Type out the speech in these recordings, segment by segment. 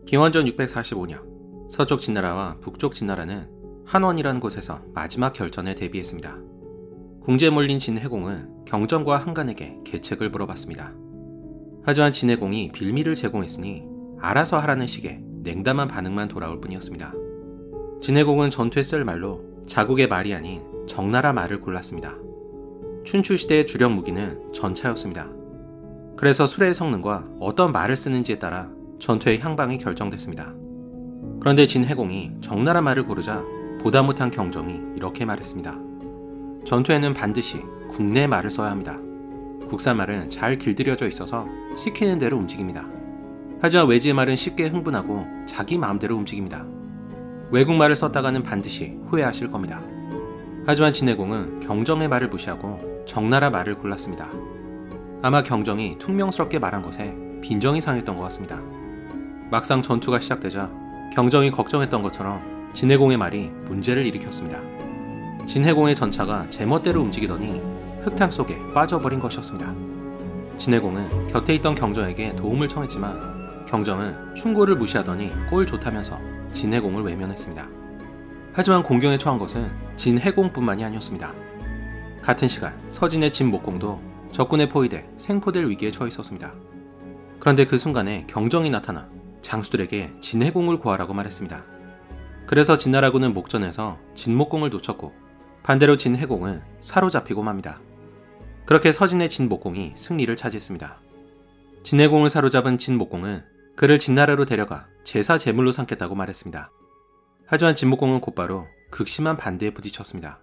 기원전 645년 서쪽 진나라와 북쪽 진나라는 한원이라는 곳에서 마지막 결전에 대비했습니다. 궁지에 몰린 진해공은 경정과 한간에게 계책을 물어봤습니다. 하지만 진해공이 빌미를 제공했으니 알아서 하라는 식의 냉담한 반응만 돌아올 뿐이었습니다. 진해공은 전투에 쓸 말로 자국의 말이 아닌 정나라 말을 골랐습니다. 춘추시대의 주력 무기는 전차였습니다. 그래서 수레의 성능과 어떤 말을 쓰는지에 따라 전투의 향방이 결정됐습니다. 그런데 진해공이 정나라 말을 고르자 보다 못한 경정이 이렇게 말했습니다. 전투에는 반드시 국내 말을 써야 합니다. 국산 말은 잘 길들여져 있어서 시키는 대로 움직입니다. 하지만 외지의 말은 쉽게 흥분하고 자기 마음대로 움직입니다. 외국 말을 썼다가는 반드시 후회하실 겁니다. 하지만 진해공은 경정의 말을 무시하고 정나라 말을 골랐습니다. 아마 경정이 퉁명스럽게 말한 것에 빈정이 상했던 것 같습니다. 막상 전투가 시작되자 경정이 걱정했던 것처럼 진해공의 말이 문제를 일으켰습니다. 진해공의 전차가 제멋대로 움직이더니 흙탕 속에 빠져버린 것이었습니다. 진해공은 곁에 있던 경정에게 도움을 청했지만 경정은 충고를 무시하더니 꼴 좋다면서 진해공을 외면했습니다. 하지만 공경에 처한 것은 진해공뿐만이 아니었습니다. 같은 시간 서진의 진목공도 적군에 포위돼 생포될 위기에 처해 있었습니다. 그런데 그 순간에 경정이 나타나 장수들에게 진해공을 구하라고 말했습니다. 그래서 진나라군은 목전에서 진목공을 놓쳤고 반대로 진해공은 사로잡히고 맙니다. 그렇게 서진의 진목공이 승리를 차지했습니다. 진해공을 사로잡은 진목공은 그를 진나라로 데려가 제사 제물로 삼겠다고 말했습니다. 하지만 진목공은 곧바로 극심한 반대에 부딪혔습니다.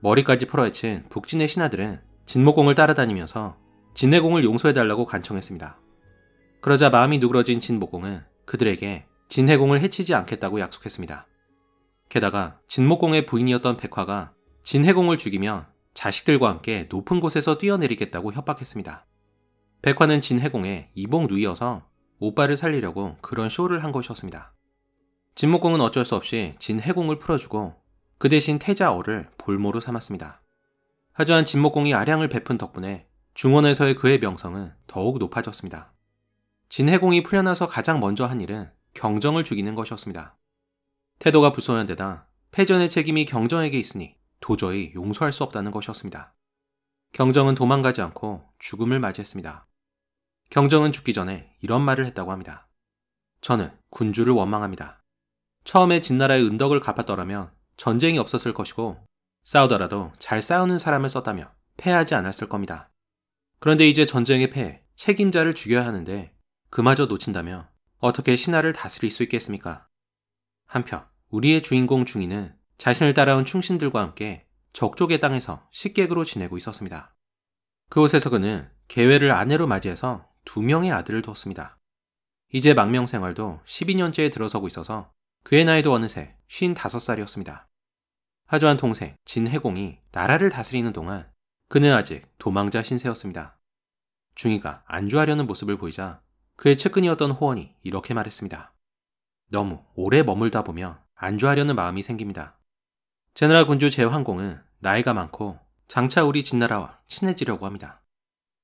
머리까지 풀어헤친 북진의 신하들은 진목공을 따라다니면서 진해공을 용서해달라고 간청했습니다. 그러자 마음이 누그러진 진목공은 그들에게 진해공을 해치지 않겠다고 약속했습니다. 게다가 진목공의 부인이었던 백화가 진해공을 죽이면 자식들과 함께 높은 곳에서 뛰어내리겠다고 협박했습니다. 백화는 진해공의 이복 누이여서 오빠를 살리려고 그런 쇼를 한 것이었습니다. 진목공은 어쩔 수 없이 진해공을 풀어주고 그 대신 태자어를 볼모로 삼았습니다. 하지만 진목공이 아량을 베푼 덕분에 중원에서의 그의 명성은 더욱 높아졌습니다. 진해공이 풀려나서 가장 먼저 한 일은 경정을 죽이는 것이었습니다. 태도가 불손한 데다 패전의 책임이 경정에게 있으니 도저히 용서할 수 없다는 것이었습니다. 경정은 도망가지 않고 죽음을 맞이했습니다. 경정은 죽기 전에 이런 말을 했다고 합니다. 저는 군주를 원망합니다. 처음에 진나라의 은덕을 갚았더라면 전쟁이 없었을 것이고 싸우더라도 잘 싸우는 사람을 썼다며 패하지 않았을 겁니다. 그런데 이제 전쟁에 패해 책임자를 죽여야 하는데 그마저 놓친다며 어떻게 신하를 다스릴 수 있겠습니까? 한편 우리의 주인공 중이는 자신을 따라온 충신들과 함께 적족의 땅에서 식객으로 지내고 있었습니다. 그곳에서 그는 계회를 아내로 맞이해서 2명의 아들을 두었습니다. 이제 망명 생활도 12년째에 들어서고 있어서 그의 나이도 어느새 55살이었습니다. 하지만 동생 진해공이 나라를 다스리는 동안 그는 아직 도망자 신세였습니다. 중이가 안주하려는 모습을 보이자 그의 측근이었던 호원이 이렇게 말했습니다. 너무 오래 머물다 보면 안주하려는 마음이 생깁니다. 제나라 군주 제황공은 나이가 많고 장차 우리 진나라와 친해지려고 합니다.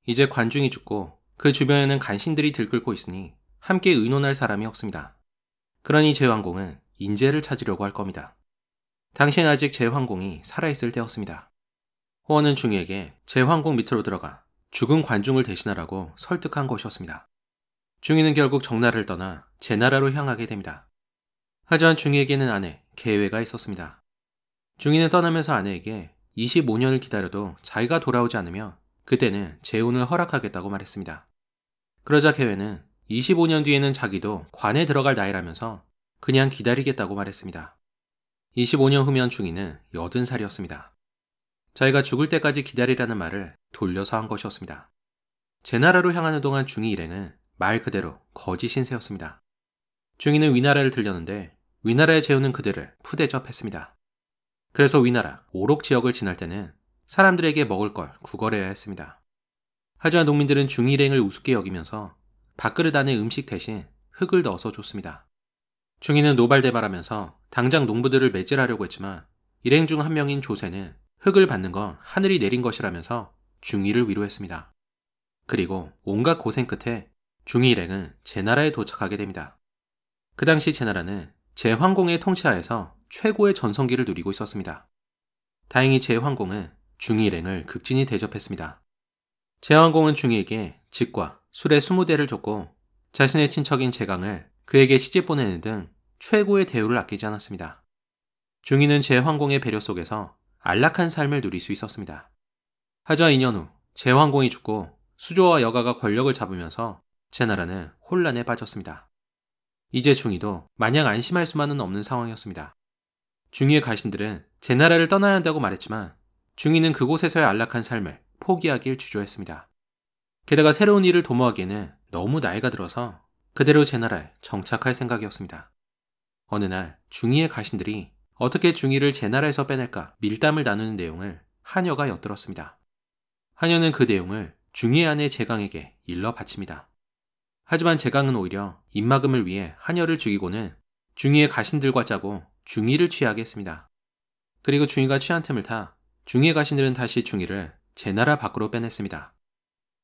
이제 관중이 죽고 그 주변에는 간신들이 들끓고 있으니 함께 의논할 사람이 없습니다. 그러니 제황공은 인재를 찾으려고 할 겁니다. 당시엔 아직 제황공이 살아있을 때였습니다. 호원은 중이에게 제황공 밑으로 들어가 죽은 관중을 대신하라고 설득한 것이었습니다. 중이는 결국 정나라를 떠나 제나라로 향하게 됩니다. 하지만 중이에게는 아내 계회가 있었습니다. 중이는 떠나면서 아내에게 25년을 기다려도 자기가 돌아오지 않으면 그때는 재혼을 허락하겠다고 말했습니다. 그러자 계회는 25년 뒤에는 자기도 관에 들어갈 나이라면서 그냥 기다리겠다고 말했습니다. 25년 후면 중이는 80살이었습니다. 자기가 죽을 때까지 기다리라는 말을 돌려서 한 것이었습니다. 제나라로 향하는 동안 중이 일행은 말 그대로 거지 신세였습니다. 중이는 위나라를 들렸는데 위나라의 재혼은 그들을 푸대접했습니다. 그래서 위나라 오록 지역을 지날 때는 사람들에게 먹을 걸 구걸해야 했습니다. 하지만 농민들은 중이 일행을 우습게 여기면서 밥그릇 안에 음식 대신 흙을 넣어서 줬습니다. 중이는 노발대발하면서 당장 농부들을 매질하려고 했지만 일행 중 한 명인 조세는 흙을 받는 건 하늘이 내린 것이라면서 중이를 위로했습니다. 그리고 온갖 고생 끝에 중이 일행은 제나라에 도착하게 됩니다. 그 당시 제나라는 제황공의 통치하에서 최고의 전성기를 누리고 있었습니다. 다행히 제황공은 중의일행을 극진히 대접했습니다. 제황공은 중의에게 직과 술의 20대를 줬고 자신의 친척인 제강을 그에게 시집 보내는 등 최고의 대우를 아끼지 않았습니다. 중의는 제황공의 배려 속에서 안락한 삶을 누릴 수 있었습니다. 하지만 2년 후 제황공이 죽고 수조와 여가가 권력을 잡으면서 제나라는 혼란에 빠졌습니다. 이제 중의도 마냥 안심할 수만은 없는 상황이었습니다. 중의의 가신들은 제나라를 떠나야 한다고 말했지만 중의는 그곳에서의 안락한 삶을 포기하길 주저했습니다. 게다가 새로운 일을 도모하기에는 너무 나이가 들어서 그대로 제나라에 정착할 생각이었습니다. 어느 날 중의의 가신들이 어떻게 중의를 제나라에서 빼낼까 밀담을 나누는 내용을 하녀가 엿들었습니다. 하녀는 그 내용을 중의의 아내 제강에게 일러 바칩니다. 하지만 제강은 오히려 입막음을 위해 하녀를 죽이고는 중의의 가신들과 짜고 중의를 취하게 했습니다. 그리고 중의가 취한 틈을 타 중의의 가신들은 다시 중의를 제나라 밖으로 빼냈습니다.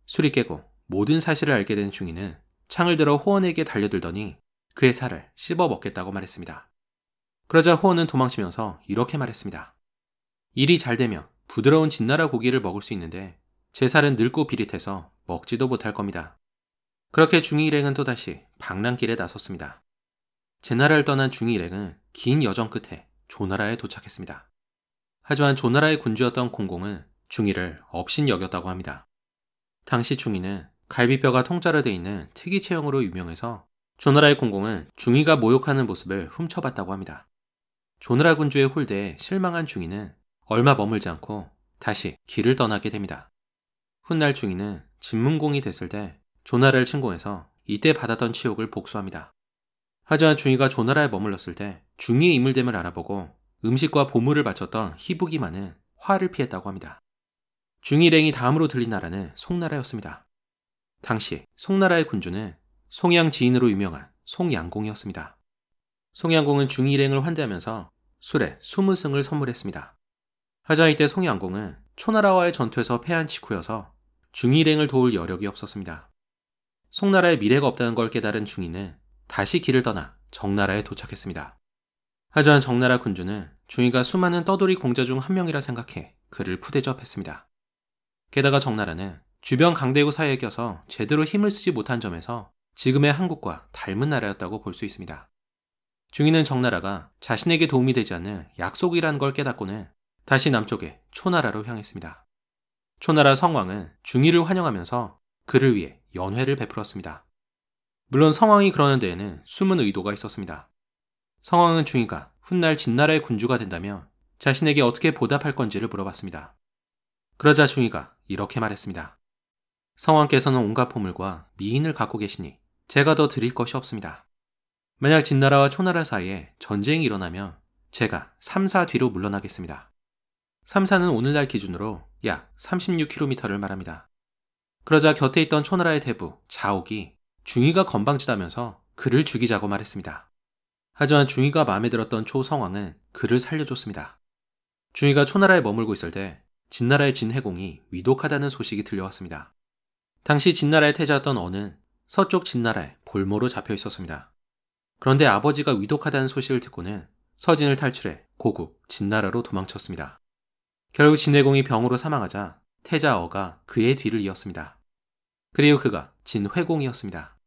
술이 깨고 모든 사실을 알게 된 중의는 창을 들어 호원에게 달려들더니 그의 살을 씹어 먹겠다고 말했습니다. 그러자 호원은 도망치면서 이렇게 말했습니다. 일이 잘 되면 부드러운 진나라 고기를 먹을 수 있는데 제 살은 늙고 비릿해서 먹지도 못할 겁니다. 그렇게 중의 일행은 또다시 방랑길에 나섰습니다. 제나라를 떠난 중의 일행은 긴 여정 끝에 조나라에 도착했습니다. 하지만 조나라의 군주였던 공공은 중의를 업신 여겼다고 합니다. 당시 중의는 갈비뼈가 통짜로 되어 있는 특이 체형으로 유명해서 조나라의 공공은 중의가 모욕하는 모습을 훔쳐봤다고 합니다. 조나라 군주의 홀대에 실망한 중의는 얼마 머물지 않고 다시 길을 떠나게 됩니다. 훗날 중의는 진문공이 됐을 때 조나라를 침공해서 이때 받았던 치욕을 복수합니다. 하지만 중의가 조나라에 머물렀을 때 중의의 인물됨을 알아보고 음식과 보물을 바쳤던 희북이만은 화를 피했다고 합니다. 중의일행이 다음으로 들린 나라는 송나라였습니다. 당시 송나라의 군주는 송양 지인으로 유명한 송양공이었습니다. 송양공은 중의일행을 환대하면서 술에 20승을 선물했습니다. 하지만 이때 송양공은 초나라와의 전투에서 패한 직후여서 중의일행을 도울 여력이 없었습니다. 송나라에 미래가 없다는 걸 깨달은 중의는 다시 길을 떠나 정나라에 도착했습니다. 하지만 정나라 군주는 중의가 수많은 떠돌이 공자 중 한 명이라 생각해 그를 푸대접했습니다. 게다가 정나라는 주변 강대국 사이에 껴서 제대로 힘을 쓰지 못한 점에서 지금의 한국과 닮은 나라였다고 볼 수 있습니다. 중의는 정나라가 자신에게 도움이 되지 않는 약속이라는 걸 깨닫고는 다시 남쪽의 초나라로 향했습니다. 초나라 성왕은 중의를 환영하면서 그를 위해 연회를 베풀었습니다. 물론 성왕이 그러는 데에는 숨은 의도가 있었습니다. 성왕은 중의가 훗날 진나라의 군주가 된다면 자신에게 어떻게 보답할 건지를 물어봤습니다. 그러자 중의가 이렇게 말했습니다. 성왕께서는 온갖 보물과 미인을 갖고 계시니 제가 더 드릴 것이 없습니다. 만약 진나라와 초나라 사이에 전쟁이 일어나면 제가 3사 뒤로 물러나겠습니다. 3사는 오늘날 기준으로 약 36km를 말합니다. 그러자 곁에 있던 초나라의 대부 자옥이 중의가 건방지다면서 그를 죽이자고 말했습니다. 하지만 중의가 마음에 들었던 초성왕은 그를 살려줬습니다. 중의가 초나라에 머물고 있을 때 진나라의 진해공이 위독하다는 소식이 들려왔습니다. 당시 진나라의 태자였던 어는 서쪽 진나라의 볼모로 잡혀 있었습니다. 그런데 아버지가 위독하다는 소식을 듣고는 서진을 탈출해 고국 진나라로 도망쳤습니다. 결국 진해공이 병으로 사망하자 태자 어가 그의 뒤를 이었습니다. 그리고 그가 진회공이었습니다.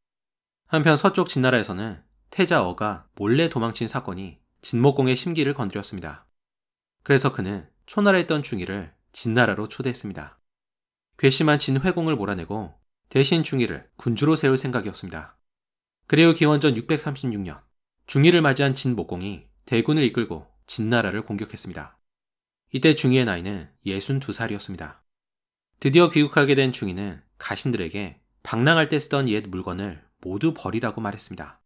한편 서쪽 진나라에서는 태자 어가 몰래 도망친 사건이 진목공의 심기를 건드렸습니다. 그래서 그는 초나라에 있던 중의를 진나라로 초대했습니다. 괘씸한 진회공을 몰아내고 대신 중의를 군주로 세울 생각이었습니다. 그리고 기원전 636년 중의를 맞이한 진목공이 대군을 이끌고 진나라를 공격했습니다. 이때 중의의 나이는 62살이었습니다. 드디어 귀국하게 된 중의는 가신들에게 방랑할 때 쓰던 옛 물건을 모두 버리라고 말했습니다.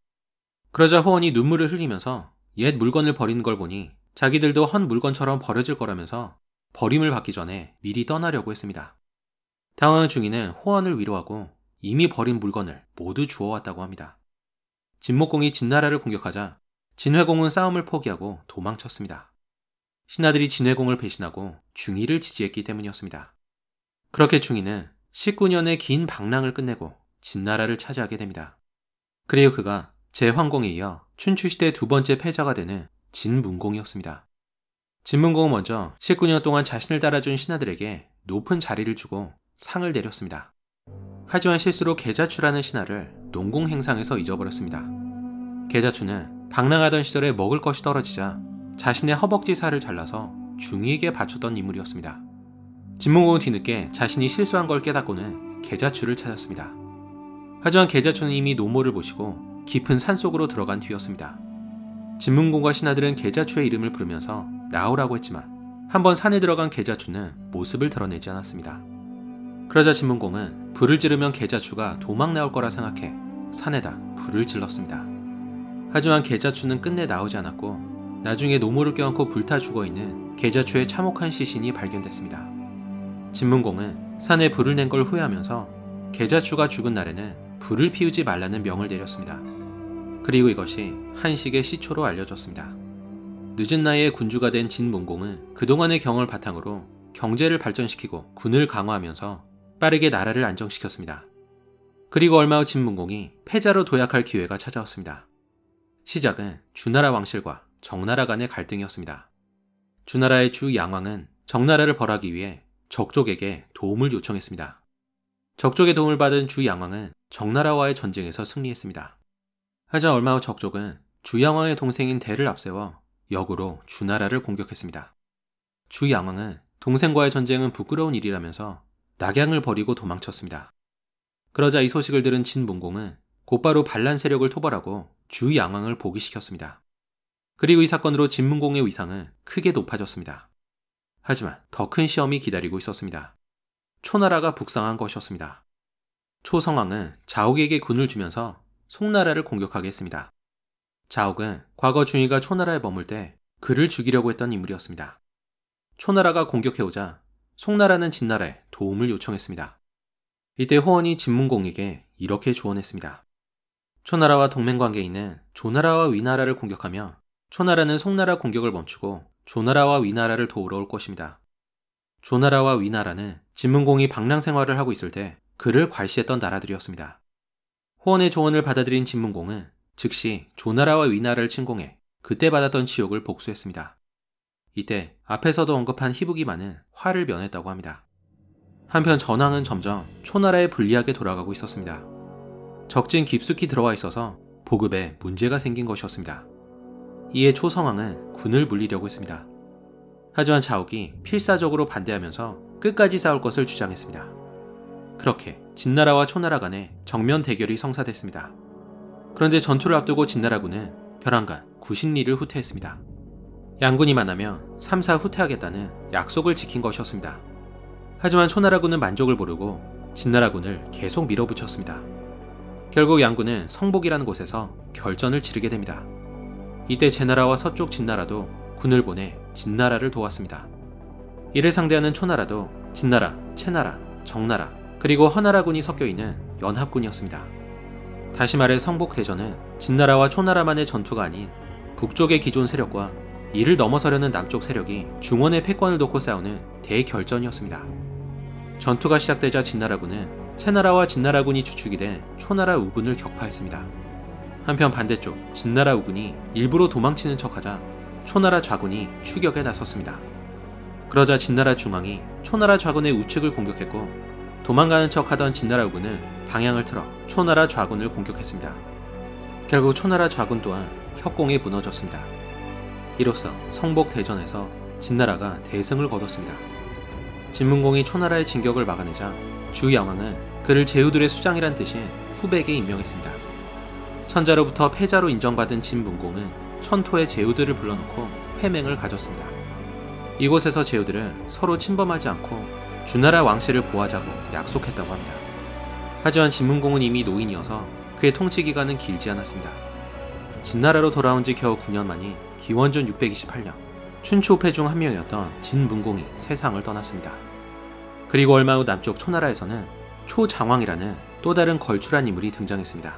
그러자 호원이 눈물을 흘리면서 옛 물건을 버리는 걸 보니 자기들도 헌 물건처럼 버려질 거라면서 버림을 받기 전에 미리 떠나려고 했습니다. 당황한 중의는 호원을 위로하고 이미 버린 물건을 모두 주워왔다고 합니다. 진목공이 진나라를 공격하자 진회공은 싸움을 포기하고 도망쳤습니다. 신하들이 진회공을 배신하고 중의를 지지했기 때문이었습니다. 그렇게 중의는 19년의 긴 방랑을 끝내고 진나라를 차지하게 됩니다. 그리고 그가 제황공에 이어 춘추시대 두 번째 패자가 되는 진문공이었습니다. 진문공은 먼저 19년 동안 자신을 따라준 신하들에게 높은 자리를 주고 상을 내렸습니다. 하지만 실수로 계자추라는 신하를 농공행상에서 잊어버렸습니다. 계자추는 방랑하던 시절에 먹을 것이 떨어지자 자신의 허벅지 살을 잘라서 중이에게 바쳤던 인물이었습니다. 진문공은 뒤늦게 자신이 실수한 걸 깨닫고는 계자추를 찾았습니다. 하지만 계자추는 이미 노모를 모시고 깊은 산속으로 들어간 뒤였습니다. 진문공과 신하들은 계자추의 이름을 부르면서 나오라고 했지만 한번 산에 들어간 계자추는 모습을 드러내지 않았습니다. 그러자 진문공은 불을 지르면 계자추가 도망 나올 거라 생각해 산에다 불을 질렀습니다. 하지만 계자추는 끝내 나오지 않았고 나중에 노모를 껴안고 불타 죽어있는 계자추의 참혹한 시신이 발견됐습니다. 진문공은 산에 불을 낸 걸 후회하면서 계자추가 죽은 날에는 불을 피우지 말라는 명을 내렸습니다. 그리고 이것이 한식의 시초로 알려졌습니다. 늦은 나이에 군주가 된 진문공은 그동안의 경험을 바탕으로 경제를 발전시키고 군을 강화하면서 빠르게 나라를 안정시켰습니다. 그리고 얼마 후 진문공이 패자로 도약할 기회가 찾아왔습니다. 시작은 주나라 왕실과 정나라 간의 갈등이었습니다. 주나라의 주 양왕은 정나라를 벌하기 위해 적족에게 도움을 요청했습니다. 적족의 도움을 받은 주 양왕은 정나라와의 전쟁에서 승리했습니다. 하지만 얼마 후 적족은 주 양왕의 동생인 대를 앞세워 역으로 주나라를 공격했습니다. 주 양왕은 동생과의 전쟁은 부끄러운 일이라면서 낙양을 버리고 도망쳤습니다. 그러자 이 소식을 들은 진문공은 곧바로 반란 세력을 토벌하고 주 양왕을 복위시켰습니다. 그리고 이 사건으로 진문공의 위상은 크게 높아졌습니다. 하지만 더 큰 시험이 기다리고 있었습니다. 초나라가 북상한 것이었습니다. 초성왕은 자옥에게 군을 주면서 송나라를 공격하게 했습니다. 자옥은 과거 중위가 초나라에 머물 때 그를 죽이려고 했던 인물이었습니다. 초나라가 공격해오자 송나라는 진나라에 도움을 요청했습니다. 이때 호원이 진문공에게 이렇게 조언했습니다. 초나라와 동맹관계에 있는 조나라와 위나라를 공격하며 초나라는 송나라 공격을 멈추고 조나라와 위나라를 도우러 올 것입니다. 조나라와 위나라는 진문공이 방랑 생활을 하고 있을 때 그를 괄시했던 나라들이었습니다. 호원의 조언을 받아들인 진문공은 즉시 조나라와 위나라를 침공해 그때 받았던 치욕을 복수했습니다. 이때 앞에서도 언급한 희북이만은 화를 면했다고 합니다. 한편 전황은 점점 초나라에 불리하게 돌아가고 있었습니다. 적진 깊숙이 들어와 있어서 보급에 문제가 생긴 것이었습니다. 이에 초성왕은 군을 물리려고 했습니다. 하지만 자옥이 필사적으로 반대하면서 끝까지 싸울 것을 주장했습니다. 그렇게 진나라와 초나라 간에 정면 대결이 성사됐습니다. 그런데 전투를 앞두고 진나라군은 벼랑간 90리를 후퇴했습니다. 양군이 만나면 3사 후퇴하겠다는 약속을 지킨 것이었습니다. 하지만 초나라군은 만족을 모르고 진나라군을 계속 밀어붙였습니다. 결국 양군은 성복이라는 곳에서 결전을 치르게 됩니다. 이때 제나라와 서쪽 진나라도 군을 보내 진나라를 도왔습니다. 이를 상대하는 초나라도 진나라, 채나라, 정나라, 그리고 허나라군이 섞여있는 연합군이었습니다. 다시 말해 성복대전은 진나라와 초나라만의 전투가 아닌 북쪽의 기존 세력과 이를 넘어서려는 남쪽 세력이 중원의 패권을 놓고 싸우는 대결전이었습니다. 전투가 시작되자 진나라군은 채나라와 진나라군이 주축이 된 초나라 우군을 격파했습니다. 한편 반대쪽 진나라 우군이 일부러 도망치는 척하자 초나라 좌군이 추격에 나섰습니다. 그러자 진나라 중앙이 초나라 좌군의 우측을 공격했고 도망가는 척하던 진나라 우군은 방향을 틀어 초나라 좌군을 공격했습니다. 결국 초나라 좌군 또한 협공에 무너졌습니다. 이로써 성복대전에서 진나라가 대승을 거뒀습니다. 진문공이 초나라의 진격을 막아내자 주 양왕은 그를 제후들의 수장이란 뜻인 후백에 임명했습니다. 천자로부터 패자로 인정받은 진문공은 천토의 제후들을 불러놓고 회맹을 가졌습니다. 이곳에서 제후들은 서로 침범하지 않고 주나라 왕실을 보호하자고 약속했다고 합니다. 하지만 진문공은 이미 노인이어서 그의 통치 기간은 길지 않았습니다. 진나라로 돌아온 지 겨우 9년 만인 기원전 628년 춘추5패 중 한 명이었던 진문공이 세상을 떠났습니다. 그리고 얼마 후 남쪽 초나라에서는 초장왕이라는 또 다른 걸출한 인물이 등장했습니다.